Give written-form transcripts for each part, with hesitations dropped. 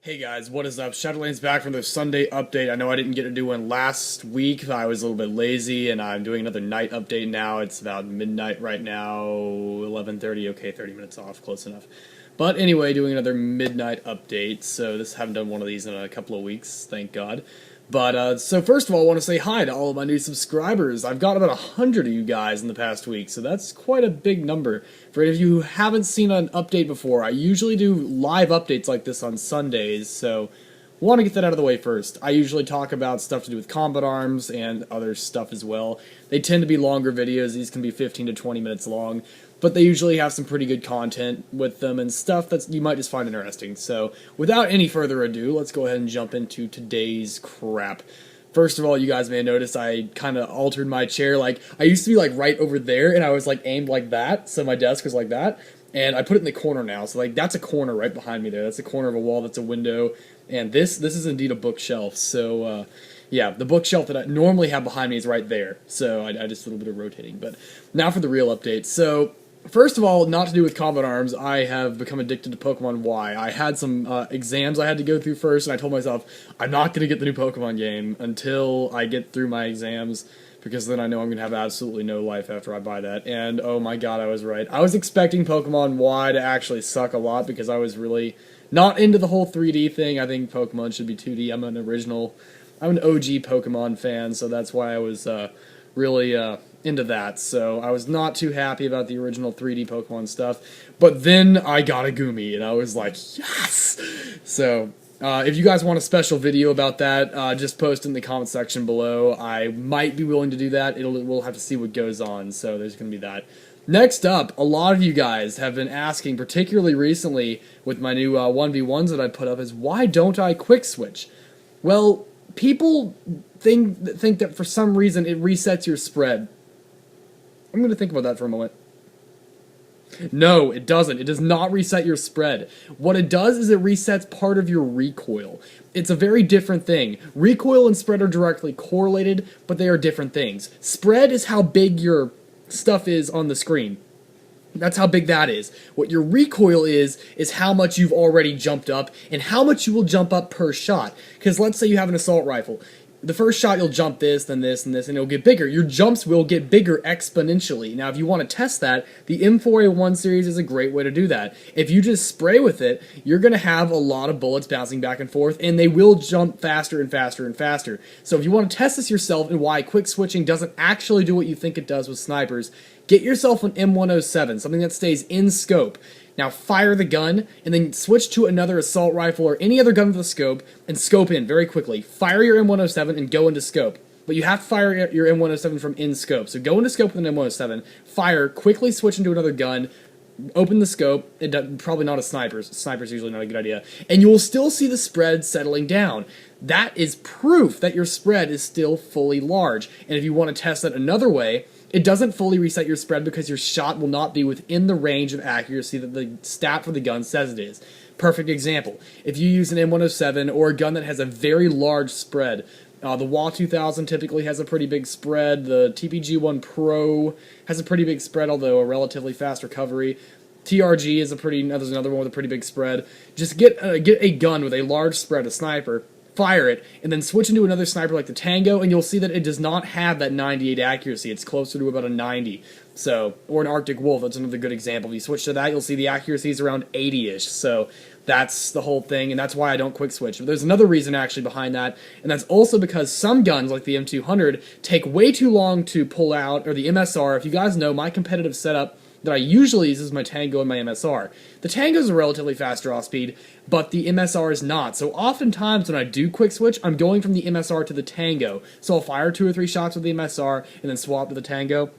Hey guys, what is up? Shadowlane's back from their Sunday update. I know I didn't get to do one last week. I was a little bit lazy, and I'm doing another night update now. It's about midnight right now, 11:30. Okay, 30 minutes off, close enough. But anyway, doing another midnight update. So this haven't done one of these in a couple of weeks, thank God. But so first of all, I want to say hi to all of my new subscribers. I've got about 100 of you guys in the past week, so that's quite a big number. For any of you who haven't seen an update before, I usually do live updates like this on Sundays, so want to get that out of the way first. I usually talk about stuff to do with combat arms and other stuff as well. They tend to be longer videos. These can be 15 to 20 minutes long, but they usually have some pretty good content with them and stuff that you might just find interesting. So without any further ado, let's go ahead and jump into today's crap. First of all, you guys may have noticed I kind of altered my chair. Like, I used to be like right over there, and I was like aimed like that, so my desk was like that. And I put it in the corner now, so like that's a corner right behind me there. That's a corner of a wall, that's a window, and this is indeed a bookshelf. So yeah, the bookshelf that I normally have behind me is right there. So I just did a little bit of rotating. But now for the real update. So first of all, not to do with combat arms, I have become addicted to Pokemon Y. I had some exams I had to go through first, and I told myself I'm not going to get the new Pokemon game until I get through my exams, because then I know I'm going to have absolutely no life after I buy that. And oh my god, I was right. I was expecting Pokemon Y to actually suck a lot, because I was really not into the whole 3D thing. I think Pokemon should be 2D. I'm an OG Pokemon fan, so that's why I was really into that. So I was not too happy about the original 3D Pokemon stuff. But then I got a Gumi, and I was like, yes! So if you guys want a special video about that, just post in the comment section below. I might be willing to do that. We'll have to see what goes on, so there's going to be that. Next up, a lot of you guys have been asking, particularly recently with my new 1v1s that I put up, is why don't I quickswitch? Well, people think that for some reason it resets your spread. I'm going to think about that for a moment. No, it doesn't. It does not reset your spread. What it does is it resets part of your recoil. It's a very different thing. Recoil and spread are directly correlated, but they are different things. Spread is how big your stuff is on the screen. That's how big that is. What your recoil is how much you've already jumped up and how much you will jump up per shot. Because let's say you have an assault rifle. The first shot you'll jump this, then this, and this, and it'll get bigger. Your jumps will get bigger exponentially. Now, if you want to test that, the M4A1 series is a great way to do that. If you just spray with it, you're going to have a lot of bullets bouncing back and forth, and they will jump faster and faster and faster. So if you want to test this yourself and why quick switching doesn't actually do what you think it does with snipers, get yourself an M107, something that stays in scope. Now fire the gun, and then switch to another assault rifle or any other gun with a scope, and scope in very quickly. Fire your M107 and go into scope. But you have to fire your M107 from in scope. So go into scope with an M107, fire, quickly switch into another gun, open the scope, probably not a sniper's. Sniper's usually not a good idea. And you will still see the spread settling down. That is proof that your spread is still fully large. And if you want to test that another way, it doesn't fully reset your spread because your shot will not be within the range of accuracy that the stat for the gun says it is. Perfect example. If you use an M107 or a gun that has a very large spread, the WA 2000 typically has a pretty big spread. The TPG-1 Pro has a pretty big spread, although a relatively fast recovery. TRG is there's another one with a pretty big spread. Just get a gun with a large spread, a sniper, fire it, and then switch into another sniper like the Tango, and you'll see that it does not have that 98 accuracy. It's closer to about a 90. So, or an Arctic Wolf, that's another good example. If you switch to that, you'll see the accuracy is around 80-ish. So that's the whole thing, and that's why I don't quick switch. But there's another reason actually behind that, and that's also because some guns, like the M200, take way too long to pull out, or the MSR. If you guys know, my competitive setup that I usually use is my Tango and my MSR. The Tango is a relatively fast draw speed, but the MSR is not. So oftentimes when I do quick switch, I'm going from the MSR to the Tango. So I'll fire 2 or 3 shots with the MSR and then swap to the Tango.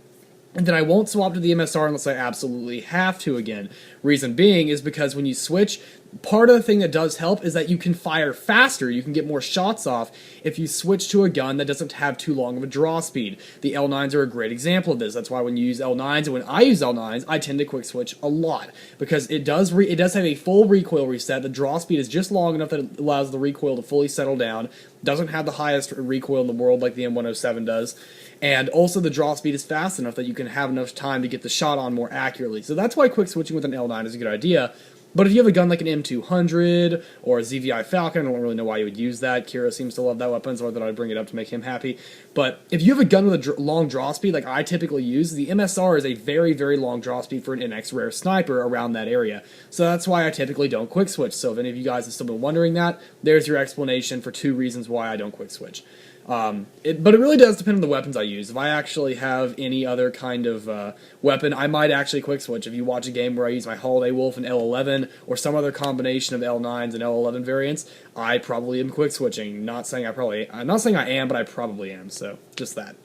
And then I won't swap to the MSR unless I absolutely have to again. Reason being is because when you switch, part of the thing that does help is that you can fire faster, you can get more shots off if you switch to a gun that doesn't have too long of a draw speed. The L9s are a great example of this. That's why when you use L9s, and when I use L9s, I tend to quick switch a lot, because it does have a full recoil reset. The draw speed is just long enough that it allows the recoil to fully settle down. Doesn't have the highest recoil in the world like the M107 does. And also the draw speed is fast enough that you can have enough time to get the shot on more accurately. So that's why quick switching with an L9 is a good idea. But if you have a gun like an M200 or a ZVI Falcon, I don't really know why you would use that. Kira seems to love that weapon, so I thought I'd bring it up to make him happy. But if you have a gun with a long draw speed, like I typically use, the MSR is a very, very long draw speed for an NX rare sniper around that area. So that's why I typically don't quick switch. So if any of you guys have still been wondering that, there's your explanation for 2 reasons why I don't quick switch. But it really does depend on the weapons I use. If I actually have any other kind of weapon, I might actually quick switch. If you watch a game where I use my Holiday Wolf and L11, or some other combination of L9s and L11 variants, I probably am quick switching. I'm not saying I am, but I probably am. So just that.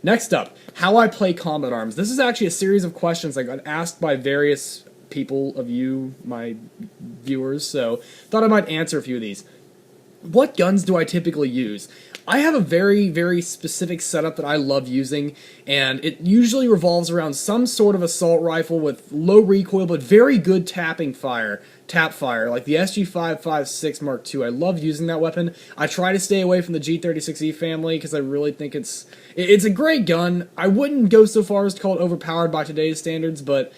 Next up, how I play combat arms. This is actually a series of questions I got asked by various people of you, my viewers. So thought I might answer a few of these. What guns do I typically use? I have a very, very specific setup that I love using, and it usually revolves around some sort of assault rifle with low recoil but very good tap fire, like the SG556 Mark II. I love using that weapon. I try to stay away from the G36E family because I really think it's a great gun. I wouldn't go so far as to call it overpowered by today's standards, but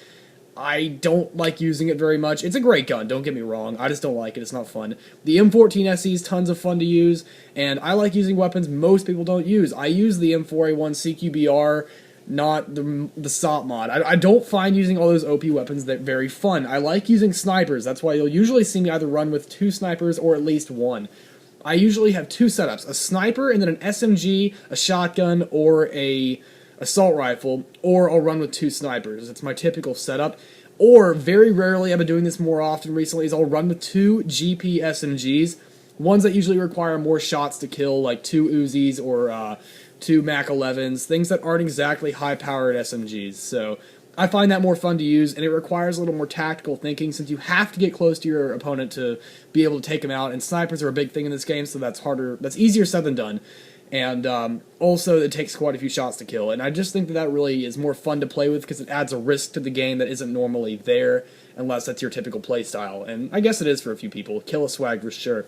I don't like using it very much. It's a great gun, don't get me wrong. I just don't like it. It's not fun. The M14 SE is tons of fun to use, and I like using weapons most people don't use. I use the M4A1 CQBR, not the SOP mod. I don't find using all those OP weapons that very fun. I like using snipers. That's why you'll usually see me either run with 2 snipers or at least 1. I usually have 2 setups, a sniper and then an SMG, a shotgun, or a assault rifle, or I'll run with 2 snipers. It's my typical setup. Or, very rarely, I've been doing this more often recently, is I'll run with 2 GP SMGs, ones that usually require more shots to kill, like 2 Uzis or 2 Mac 11s, things that aren't exactly high-powered SMGs. So I find that more fun to use, and it requires a little more tactical thinking since you have to get close to your opponent to be able to take them out, and snipers are a big thing in this game, so that's easier said than done. And also, it takes quite a few shots to kill. And I just think that really is more fun to play with because it adds a risk to the game that isn't normally there unless that's your typical playstyle. And I guess it is for a few people. Kill a swag for sure.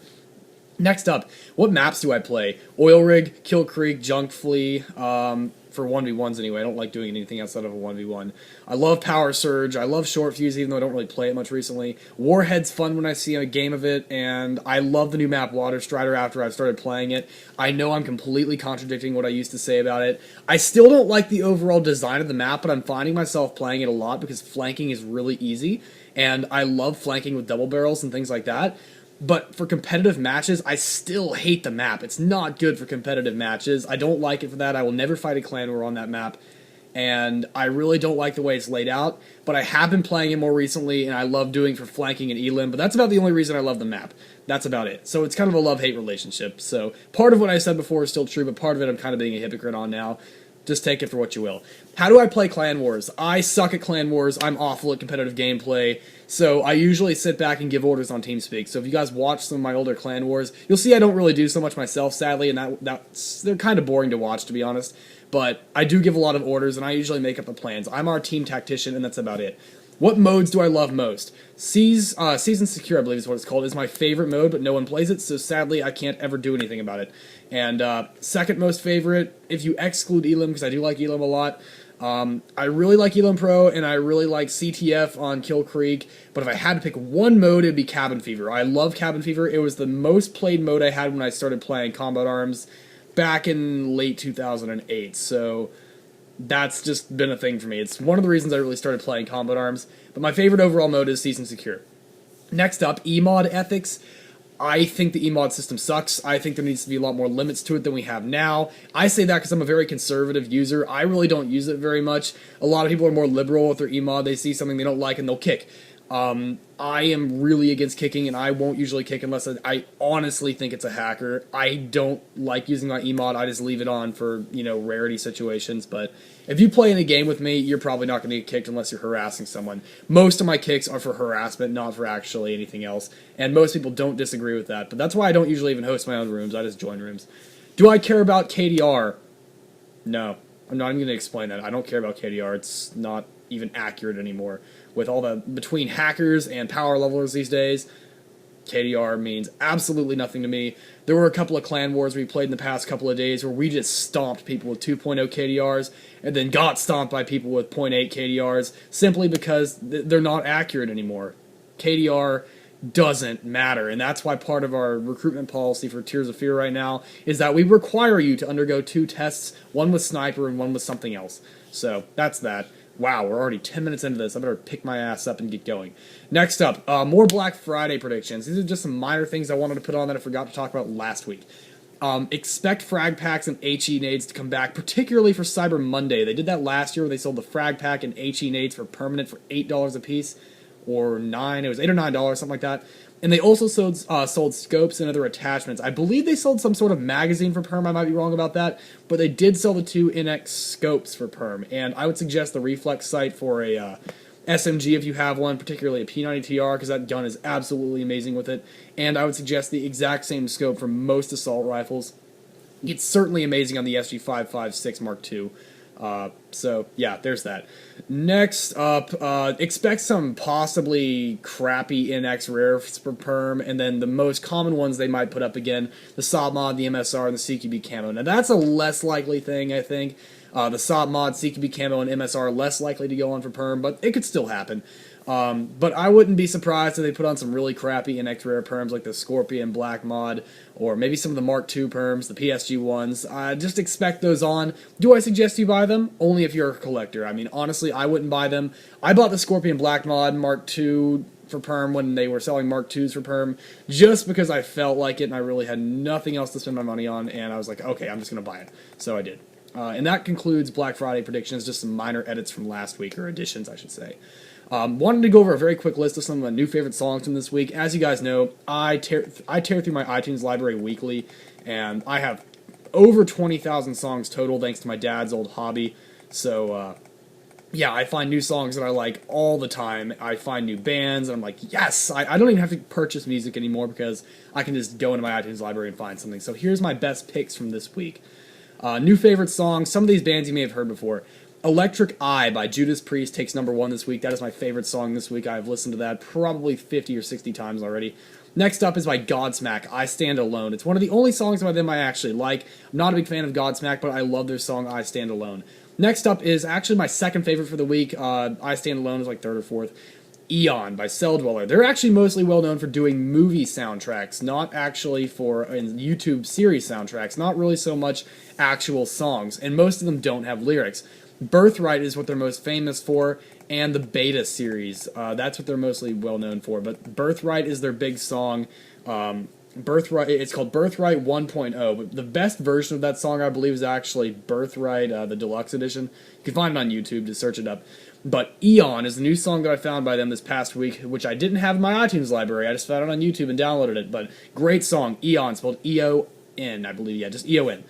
Next up, what maps do I play? Oil Rig, Kill Creek, Junk Flea, for 1v1s anyway. I don't like doing anything outside of a 1v1. I love Power Surge. I love Short Fuse, even though I don't really play it much recently. Warhead's fun when I see a game of it, and I love the new map Water Strider after I've started playing it. I know I'm completely contradicting what I used to say about it. I still don't like the overall design of the map, but I'm finding myself playing it a lot because flanking is really easy, and I love flanking with double barrels and things like that. But for competitive matches, I still hate the map. It's not good for competitive matches. I don't like it for that. I will never fight a clan war on that map. And I really don't like the way it's laid out. But I have been playing it more recently, and I love doing for flanking and elim. But that's about the only reason I love the map. That's about it. So it's kind of a love-hate relationship. So part of what I said before is still true, but part of it I'm kind of being a hypocrite on now. Just take it for what you will. How do I play Clan Wars? I suck at Clan Wars. I'm awful at competitive gameplay. So I usually sit back and give orders on TeamSpeak. So if you guys watch some of my older Clan Wars, you'll see I don't really do so much myself, sadly, and they're kind of boring to watch, to be honest. But I do give a lot of orders, and I usually make up the plans. I'm our team tactician, and that's about it. What modes do I love most? Season Secure, I believe is what it's called, is my favorite mode, but no one plays it, so sadly I can't ever do anything about it. And second most favorite, if you exclude Elim, because I do like Elim a lot, I really like Elim Pro, and I really like CTF on Kill Creek, but if I had to pick one mode, it would be Cabin Fever. I love Cabin Fever. It was the most played mode I had when I started playing Combat Arms back in late 2008, so that's just been a thing for me. It's one of the reasons I really started playing Combat Arms, but my favorite overall mode is Season Secure. Next up, EMOD ethics. I think the EMOD system sucks. I think there needs to be a lot more limits to it than we have now. I say that because I'm a very conservative user. I really don't use it very much. A lot of people are more liberal with their EMOD. They see something they don't like and they'll kick. I am really against kicking, and I won't usually kick unless I honestly think it's a hacker. I don't like using my EMOD. I just leave it on for, rarity situations. But if you play in a game with me, you're probably not going to get kicked unless you're harassing someone. Most of my kicks are for harassment, not for actually anything else. And most people don't disagree with that. But that's why I don't usually even host my own rooms. I just join rooms. Do I care about KDR? No. I'm not even going to explain that. I don't care about KDR. It's not even accurate anymore. With all the between hackers and power levelers these days, KDR means absolutely nothing to me. There were a couple of clan wars we played in the past couple of days where we just stomped people with 2.0 KDRs and then got stomped by people with 0.8 KDRs simply because they're not accurate anymore. KDR doesn't matter, and that's why part of our recruitment policy for Tears of Fear right now is that we require you to undergo 2 tests, one with Sniper and one with something else. So that's that. Wow, we're already 10 minutes into this. I better pick my ass up and get going. Next up, more Black Friday predictions. These are just some minor things I wanted to put on that I forgot to talk about last week. Expect frag packs and HE nades to come back, particularly for Cyber Monday. They did that last year where they sold the frag pack and HE nades for permanent for $8 a piece. Or $9, it was $8 or $9, something like that. And they also sold scopes and other attachments. I believe they sold some sort of magazine for perm. I might be wrong about that, but they did sell the 2 NX scopes for perm. And I would suggest the reflex sight for a SMG if you have one, particularly a P90TR, because that gun is absolutely amazing with it. And I would suggest the exact same scope for most assault rifles. It's certainly amazing on the SG556 Mark II. So yeah, there's that. Next up, expect some possibly crappy NX rares for perm, and then the most common ones they might put up again, the SOP mod, the MSR, and the CQB camo. Now that's a less likely thing, I think. The SOP mod, CQB camo, and MSR are less likely to go on for perm, but it could still happen. But I wouldn't be surprised if they put on some really crappy NX rare perms like the Scorpion Black mod, or maybe some of the Mark II perms, the PSG ones. Just expect those on. Do I suggest you buy them? Only if you're a collector. I mean, honestly, I wouldn't buy them. I bought the Scorpion Black mod Mark II for perm when they were selling Mark IIs for perm, just because I felt like it and I really had nothing else to spend my money on, and I was like, okay, I'm just going to buy it. So I did. And that concludes Black Friday predictions, just some minor edits from last week, or additions, I should say. Wanted to go over a very quick list of some of my new favorite songs from this week. As you guys know, I tear through my iTunes library weekly, and I have over 20,000 songs total thanks to my dad's old hobby. So, yeah, I find new songs that I like all the time. I find new bands, and I'm like, yes! I don't even have to purchase music anymore because I can just go into my iTunes library and find something. So here's my best picks from this week. New favorite songs, some of these bands you may have heard before. Electric Eye by Judas Priest takes #1 this week. That is my favorite song this week. I've listened to that probably 50 or 60 times already. Next up is by Godsmack, I Stand Alone. It's one of the only songs by them I actually like. I'm not a big fan of Godsmack, but I love their song I Stand Alone. Next up is actually my second favorite for the week. I Stand Alone is like third or fourth. Eon by Cell Dweller. They're actually mostly well known for doing movie soundtracks, not actually for YouTube series soundtracks, not really so much actual songs, and most of them don't have lyrics. Birthright is what they're most famous for, and the Beta series. That's what they're mostly well known for, but Birthright is their big song. Birthright, it's called Birthright 1.0, but the best version of that song, I believe, is actually Birthright, the deluxe edition. You can find it on YouTube, just search it up. But Eon is the new song that I found by them this past week, which I didn't have in my iTunes library. I just found it on YouTube and downloaded it, but great song. Eon, spelled E-O-N, I believe, yeah, just E-O-N.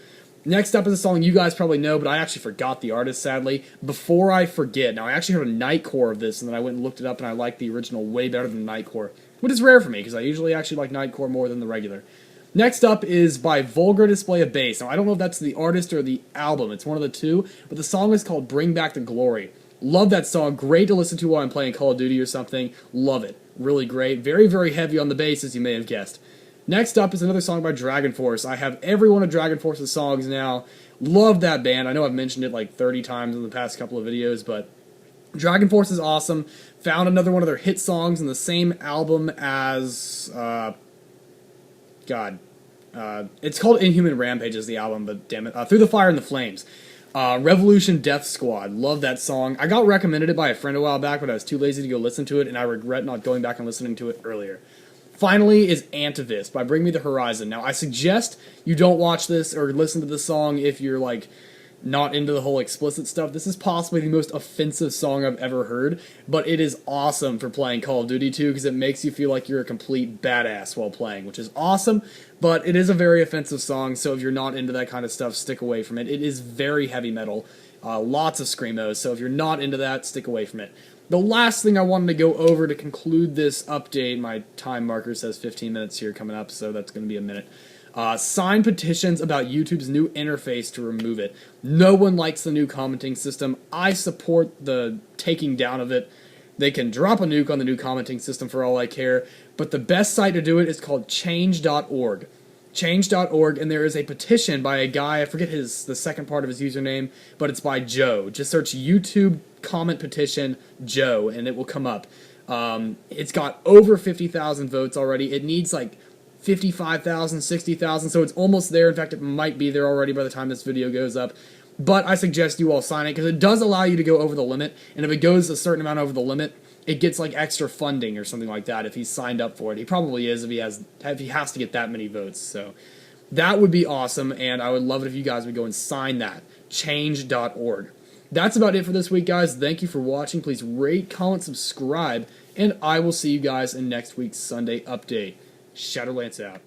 Next up is a song you guys probably know, but I actually forgot the artist, sadly. Before I Forget. Now, I actually heard a Nightcore of this, and then I went and looked it up, and I liked the original way better than Nightcore, which is rare for me, because I usually actually like Nightcore more than the regular. Next up is by Vulgar Display of Bass. Now, I don't know if that's the artist or the album. It's one of the two, but the song is called Bring Back the Glory. Love that song. Great to listen to while I'm playing Call of Duty or something. Love it. Really great. Very, very heavy on the bass, as you may have guessed. Next up is another song by Dragon Force. I have every one of Dragon Force's songs now. Love that band. I know I've mentioned it like 30 times in the past couple of videos, but Dragon Force is awesome. Found another one of their hit songs in the same album as... it's called Inhuman Rampage is the album, but damn it. Through the Fire and the Flames. Revolution Death Squad. Love that song. I got recommended it by a friend a while back, but I was too lazy to go listen to it, and I regret not going back and listening to it earlier. Finally is Antivist by Bring Me the Horizon. Now, I suggest you don't watch this or listen to this song if you're, like, not into the whole explicit stuff. This is possibly the most offensive song I've ever heard, but it is awesome for playing Call of Duty 2 because it makes you feel like you're a complete badass while playing, which is awesome, but it is a very offensive song, so if you're not into that kind of stuff, stick away from it. It is very heavy metal, lots of screamos, so if you're not into that, stick away from it. The last thing I wanted to go over to conclude this update, my time marker says 15 minutes here coming up, so that's going to be a minute. Sign petitions about YouTube's new interface to remove it. No one likes the new commenting system. I support the taking down of it. They can drop a nuke on the new commenting system for all I care, but the best site to do it is called change.org. Change.org, and there is a petition by a guy, I forget the second part of his username, but it's by Joe. Just search YouTube comment petition Joe, and it will come up. It's got over 50,000 votes already. It needs like 55,000, 60,000, so it's almost there. In fact, it might be there already by the time this video goes up. But I suggest you all sign it because it does allow you to go over the limit, and if it goes a certain amount over the limit, it gets like extra funding or something like that if he's signed up for it. He probably is if he has to get that many votes. So that would be awesome, and I would love it if you guys would go and sign that. Change.org. That's about it for this week, guys. Thank you for watching. Please rate, comment, subscribe, and I will see you guys in next week's Sunday update. Shadowlance out.